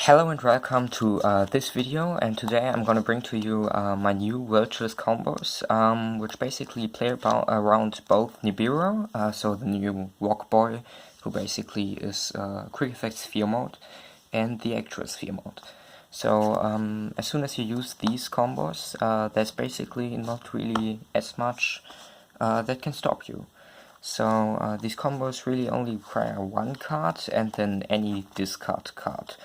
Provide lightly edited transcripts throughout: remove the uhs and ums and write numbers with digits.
Hello and welcome to this video, and today I'm gonna bring to you my new Chalice Combos, which basically play around both Nibiru, so the new rock boy, who basically is quick effect sphere mode, and the actual sphere mode. So as soon as you use these combos, there's basically not really as much that can stop you. So these combos really only require one card and then any discard card.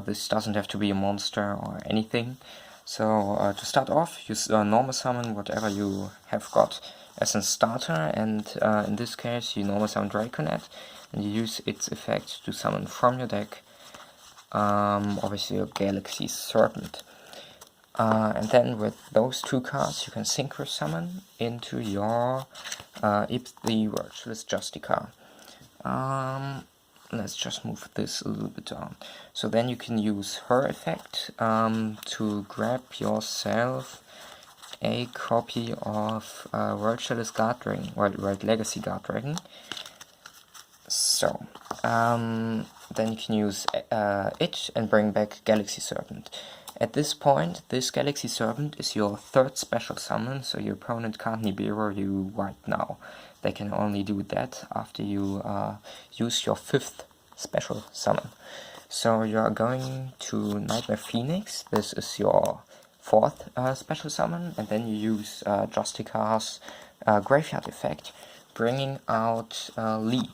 This doesn't have to be a monster or anything. So to start off, use normal summon whatever you have got as a starter, and in this case you normal summon Draconet, and you use its effect to summon from your deck obviously your Galaxy Serpent. And then with those two cards you can synchro summon into your the Chalice Justica. Let's just move this a little bit down. So then you can use her effect to grab yourself a copy of Chalice Guard Dragon, World Legacy Guard Dragon. So then you can use it and bring back Galaxy Serpent. At this point, this Galaxy Serpent is your third special summon, so your opponent can't nibiru you right now. They can only do that after you use your fifth special summon. So you are going to Nightmare Phoenix. This is your fourth special summon, and then you use Justica's Graveyard effect, bringing out Lee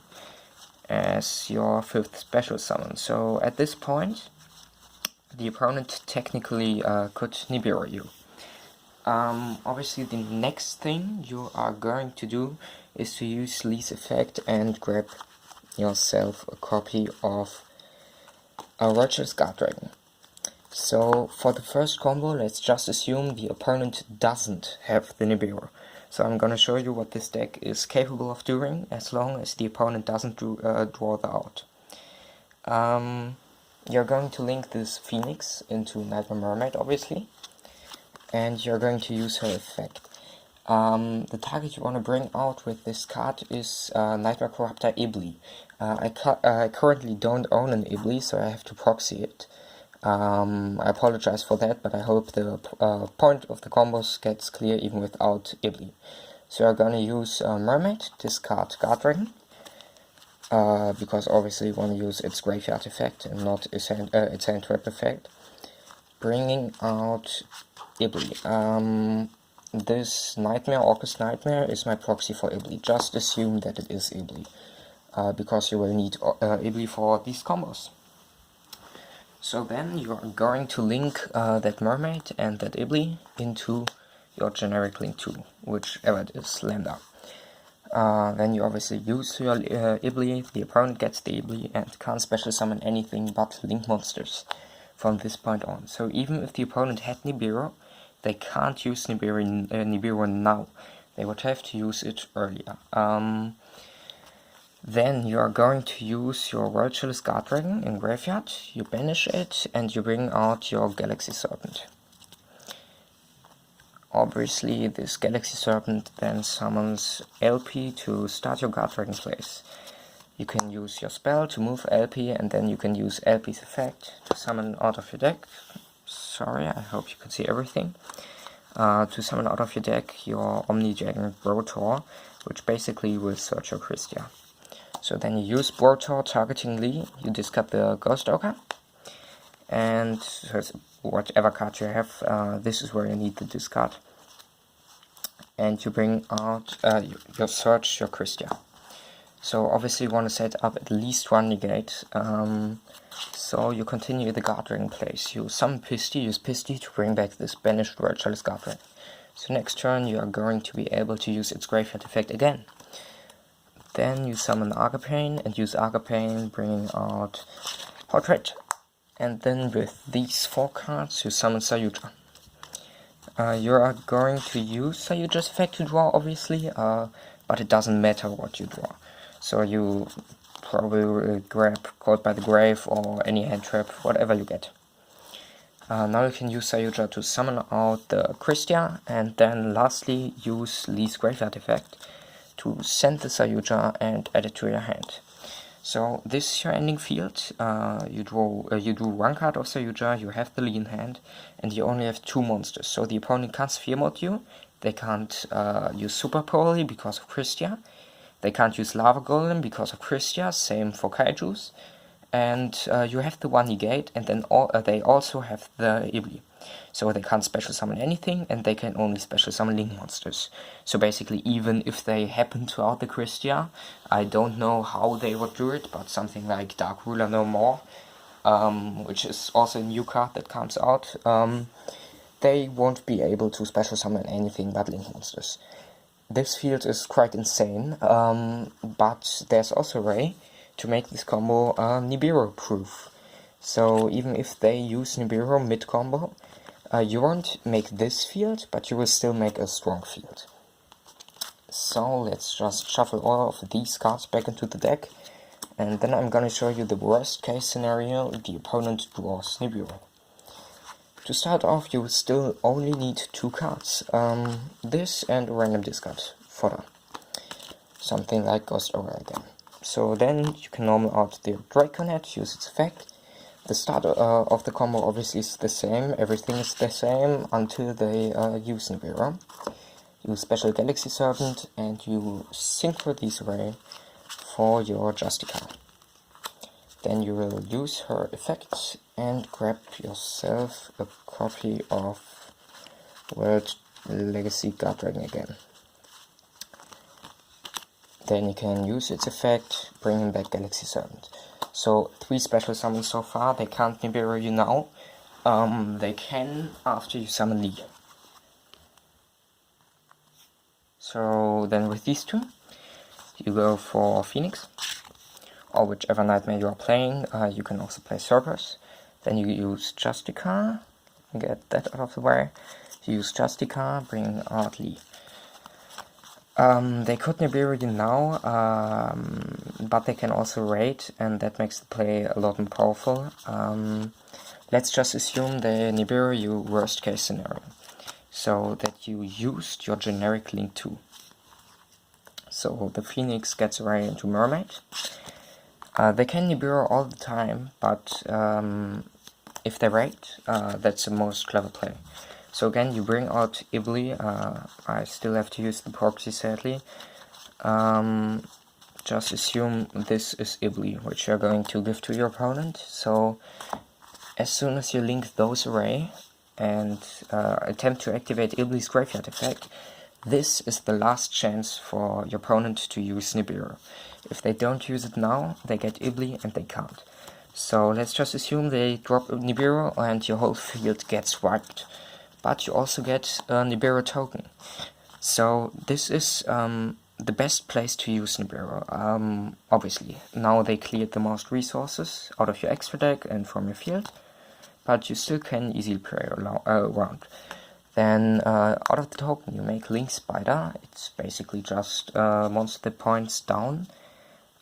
as your fifth special summon. So at this point, the opponent technically could nibiru you. Obviously the next thing you are going to do is to use Lee's effect and grab yourself a copy of a Chalice Guard Dragon. So for the first combo, let's just assume the opponent doesn't have the nibiru. So I'm gonna show you what this deck is capable of doing as long as the opponent doesn't draw the out. You're going to link this Phoenix into Nightmare Mermaid, obviously, and you're going to use her effect. The target you want to bring out with this card is Nightmare Corruptor Ibli. I currently don't own an Ibli, so I have to proxy it. I apologize for that, but I hope the point of the combos gets clear even without Ibli. So you're going to use Mermaid, discard Guard Dragon, because obviously you want to use its Graveyard effect and not its hand trap effect. Bringing out Ibli. This Nightmare, August Nightmare, is my proxy for Ibli. Just assume that it is Ibli, because you will need Ibli for these combos. So then you are going to link that Mermaid and that Ibli into your generic link tool, whichever it is, Lambda. Then you obviously use your Ibli, the opponent gets the Ibli and can't special summon anything but link monsters from this point on. So even if the opponent had Nibiru, they can't use Nibiru now. They would have to use it earlier. Then you are going to use your World Chalice Guard Dragon in Graveyard, you banish it, and you bring out your Galaxy Serpent. Obviously, this Galaxy Serpent then summons LP to start your Guard Dragon plays. You can use your spell to move LP, and then you can use LP's effect to summon out of your deck. Sorry, I hope you can see everything. To summon out of your deck your Omni-Dragon Brotor, which basically will search your Christia. So then you use Brotor targeting Lee, you discard the Ghost Ogre, and whatever card you have, this is where you need to discard. And you bring out, you search your Christia. So obviously you want to set up at least one negate, so you continue the Guard Dragon plays. You summon Pisty, use Pisty to bring back this banished World Chalice Guard Dragon. So next turn you are going to be able to use its Graveyard effect again. Then you summon Agapane and use Agapane, bringing out Hot Red. And then with these four cards you summon Sayuja. You are going to use Sayuja's effect to draw, obviously, but it doesn't matter what you draw. So you probably will grab Caught by the Grave or any hand trap, whatever you get. Now you can use Sayuja to summon out the Christia, and then lastly use Lee's Graveyard effect to send the Sayuja and add it to your hand. So this is your ending field. You drew one card of Sayuja, you have the Lee in hand, and you only have 2 monsters. So the opponent can't Sphere Mode you, they can't use Super Poly because of Christia, they can't use Lava Golem because of Christia, same for Kaijus, and you have the one negate, and then they also have the Ibli. So they can't special summon anything, and they can only special summon Link monsters. So basically, even if they happen to out the Christia, I don't know how they would do it, but something like Dark Ruler No More, which is also a new card that comes out, they won't be able to special summon anything but Link monsters. This field is quite insane, but there's also a way to make this combo nibiru proof. So even if they use nibiru mid combo, you won't make this field, but you will still make a strong field. So let's just shuffle all of these cards back into the deck, and then I'm gonna show you the worst case scenario: the opponent draws nibiru. To start off, you still only need 2 cards, this and a random discard fodder, something like Ghost Aura again. So then you can normal out the Draconet, use its effect. The start of the combo obviously is the same, everything is the same until they use Nibiru. You special Galaxy Serpent and you synchro these array for your Justica. Then you will use her effect and grab yourself a copy of World Legacy Guard Dragon again. Then you can use its effect, bringing back Galaxy Serpent. So 3 special summons so far. They can't Nibiru you now. They can after you summon Lee. So then with these 2, you go for Phoenix, or whichever nightmare you are playing. You can also play Cerberus. Then you use Justica, get that out of the way. You use Justica, bring out Lee. They could Nibiru you now, but they can also raid, and that makes the play a lot more powerful. Let's just assume they Nibiru you worst case scenario, so that you used your generic Link 2. So the Phoenix gets array into Mermaid. They can Nibiru all the time, but if they raid, that's the most clever play. So again, you bring out Ibli. I still have to use the proxy sadly. Just assume this is Ibli, which you're going to give to your opponent. So as soon as you link those array and attempt to activate Ibli's graveyard effect, this is the last chance for your opponent to use Nibiru. If they don't use it now, they get Ibli and they can't. So let's just assume they drop Nibiru and your whole field gets wiped. But you also get a Nibiru token. So this is the best place to use Nibiru, obviously. Now they cleared the most resources out of your extra deck and from your field, but you still can easily play around. Then out of the token you make Link Spider. It's basically just monster that points down.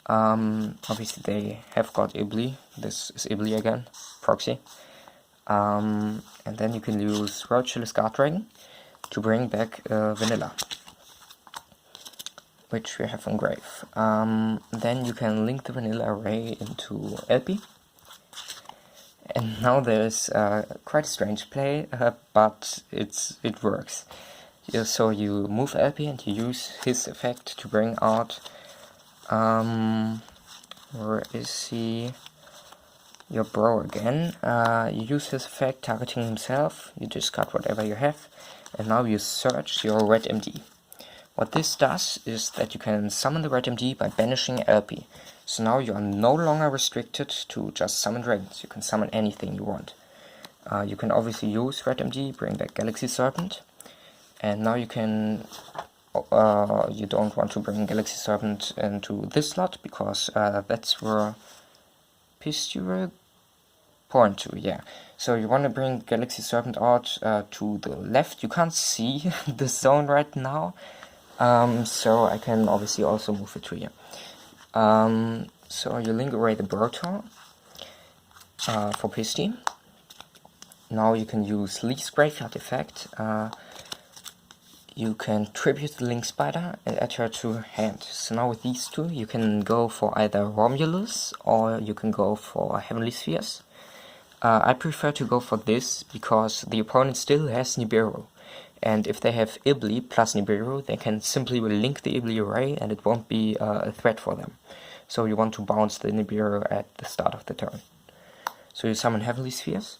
Obviously they have got Ibli. This is Ibli again, proxy. And then you can use Chalice Guard Dragon to bring back Vanilla, which we have on Grave. Then you can link the Vanilla array into LP. And now there's quite a strange play, but it works. So you move LP and you use his effect to bring out, where is he? Your bro again. You use his effect targeting himself, you discard whatever you have, and now you search your red MD. What this does is that you can summon the red MD by banishing LP. So now you are no longer restricted to just summon dragons, you can summon anything you want. You can obviously use red MD, bring back Galaxy Serpent, and now you can, you don't want to bring Galaxy Serpent into this slot, because that's where Pistol point to, yeah. So you want to bring Galaxy Serpent out to the left. You can't see the zone right now, so I can obviously also move it to here. So you link array the Brotor for Pisty. Now you can use Lee's Graveyard effect. you can tribute the Link Spider and add her to hand. So now with these two, you can go for either Romulus or you can go for Heavenly Spheres. I prefer to go for this because the opponent still has Nibiru. And if they have Ibli plus Nibiru, they can simply link the Ibli array and it won't be a threat for them. So you want to bounce the Nibiru at the start of the turn. So you summon Heavenly Spheres.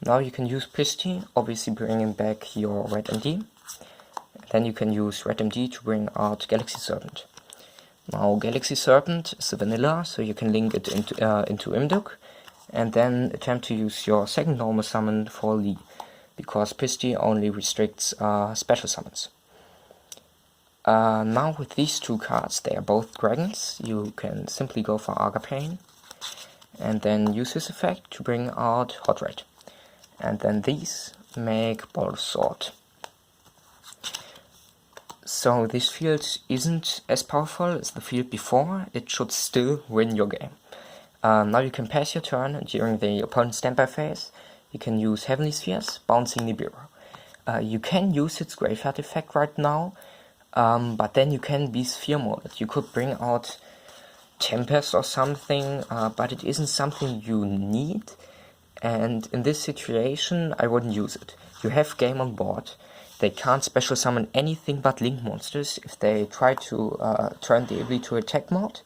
Now you can use Pisty, obviously bringing back your Red MD. Then you can use Red MD to bring out Galaxy Serpent. Now Galaxy Serpent is a vanilla, so you can link it into Imduk, and then attempt to use your second normal summon for Lee, because Pisty only restricts special summons. Now with these two cards, they are both dragons, you can simply go for Agapane, and then use his effect to bring out Hot Red. And then these make Baldur's Sword. So this field isn't as powerful as the field before, it should still win your game. Now you can pass your turn during the opponent's standby phase. You can use Heavenly Spheres, bouncing Nibiru. You can use its graveyard effect right now, but then you can be sphere molded. You could bring out Tempest or something, but it isn't something you need. And in this situation, I wouldn't use it. You have game on board. They can't special summon anything but Link monsters. If they try to turn the ability to attack mode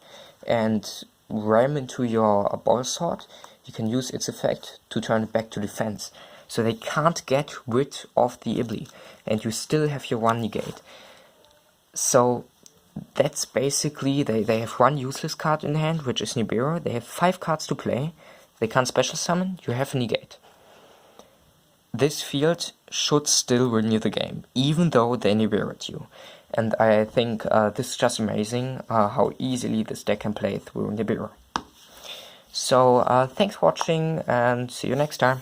and ram into your Ball Sword, you can use its effect to turn it back to defense. So they can't get rid of the Ibli, and you still have your one negate. So that's basically, they have one useless card in hand, which is Nibiru. They have 5 cards to play. They can't special summon, you have a negate. This field should still win you the game, even though they Nibiru'd you. And I think this is just amazing how easily this deck can play through Nibiru. So thanks for watching and see you next time.